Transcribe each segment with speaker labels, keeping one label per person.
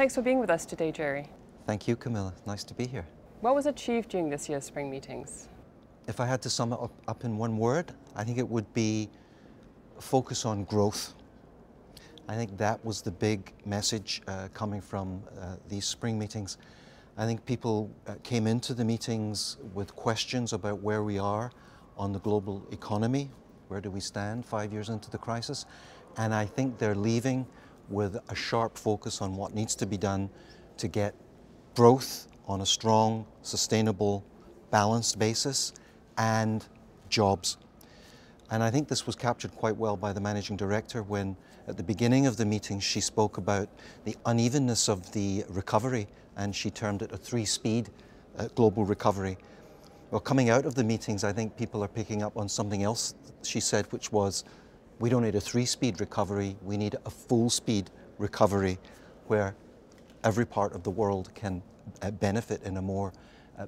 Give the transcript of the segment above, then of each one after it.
Speaker 1: Thanks for being with us today, Gerry.
Speaker 2: Thank you, Camilla. Nice to be here.
Speaker 1: What was achieved during this year's spring meetings?
Speaker 2: If I had to sum it up in one word, I think it would be focus on growth. I think that was the big message coming from these spring meetings. I think people came into the meetings with questions about where we are on the global economy. Where do we stand 5 years into the crisis? And I think they're leaving with a sharp focus on what needs to be done to get growth on a strong, sustainable, balanced basis and jobs. And I think this was captured quite well by the Managing Director when at the beginning of the meeting she spoke about the unevenness of the recovery, and she termed it a three-speed global recovery. Well, coming out of the meetings, I think people are picking up on something else she said, which was, we don't need a three-speed recovery, we need a full-speed recovery where every part of the world can benefit in a more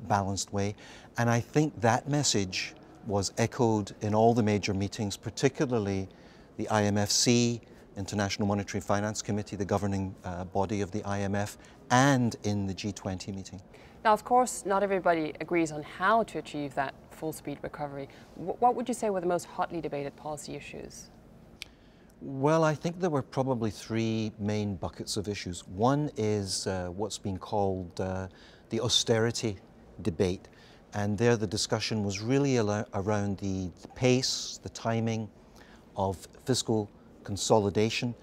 Speaker 2: balanced way. And I think that message was echoed in all the major meetings, particularly the IMFC, International Monetary Finance Committee, the governing body of the IMF, and in the G20 meeting.
Speaker 1: Now, of course, not everybody agrees on how to achieve that full-speed recovery. What would you say were the most hotly debated policy issues?
Speaker 2: Well, I think there were probably three main buckets of issues. One is what's been called the austerity debate. And there the discussion was really around the pace, the timing of fiscal consolidation,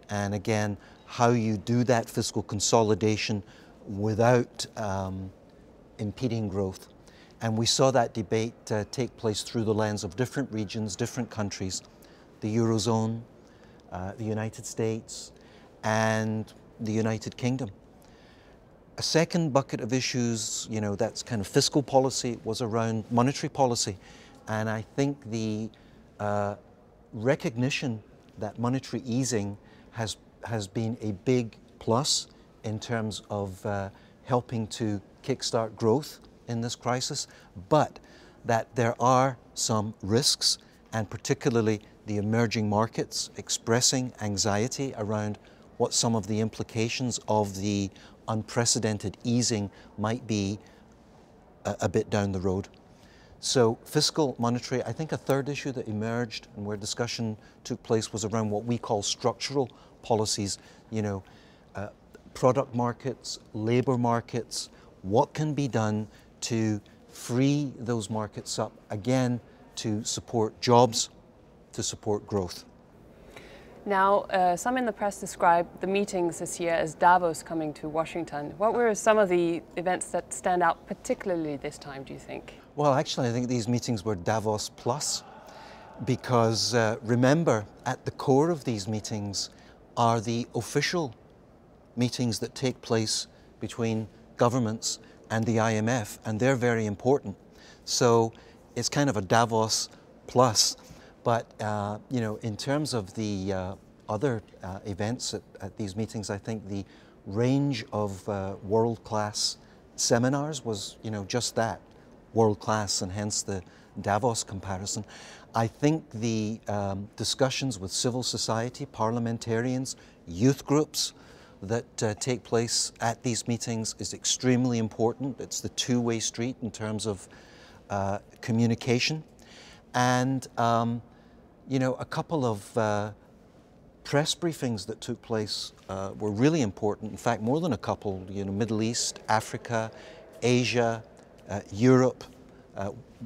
Speaker 2: and again, how you do that fiscal consolidation without impeding growth. And we saw that debate take place through the lens of different regions, different countries, the Eurozone, the United States, and the United Kingdom. A second bucket of issues, that's kind of fiscal policy, was around monetary policy. And I think the recognition that monetary easing has been a big plus in terms of helping to kickstart growth in this crisis, but that there are some risks, and particularly the emerging markets expressing anxiety around what some of the implications of the unprecedented easing might be a bit down the road. So fiscal, monetary. I think a third issue that emerged and where discussion took place was around what we call structural policies, product markets, labor markets, what can be done to free those markets up, again, to support jobs, to support growth.
Speaker 1: Now, some in the press described the meetings this year as Davos coming to Washington. What were some of the events that stand out particularly this time, do you think?
Speaker 2: Well, actually, I think these meetings were Davos plus, because remember, at the core of these meetings are the official meetings that take place between governments and the IMF, and they're very important. So it's kind of a Davos plus. But in terms of the other events at these meetings, I think the range of world-class seminars was, just that, world-class, and hence the Davos comparison. I think the discussions with civil society, parliamentarians, youth groups that take place at these meetings is extremely important. It's the two-way street in terms of communication. And a couple of press briefings that took place were really important. In fact, more than a couple, Middle East, Africa, Asia, Europe,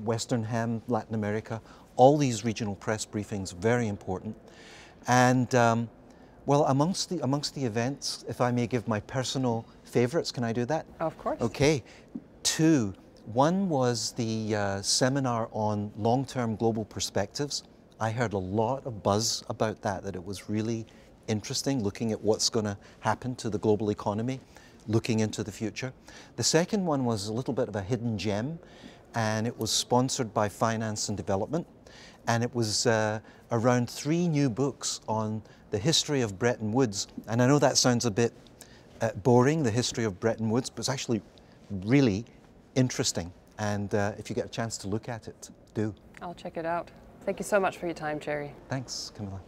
Speaker 2: Western Hem, Latin America, all these regional press briefings, very important. And well, amongst the events, if I may give my personal favorites, can I do that?
Speaker 1: Of course.
Speaker 2: Okay, two. One was the seminar on long-term global perspectives. I heard a lot of buzz about that it was really interesting, looking at what's going to happen to the global economy, looking into the future. The second one was a little bit of a hidden gem, and it was sponsored by Finance and Development, and it was around 3 new books on the history of Bretton Woods. And I know that sounds a bit boring, the history of Bretton Woods, but it's actually really interesting. And if you get a chance to look at it, do.
Speaker 1: I'll check it out. Thank you so much for your time, Gerry.
Speaker 2: Thanks, Camilla.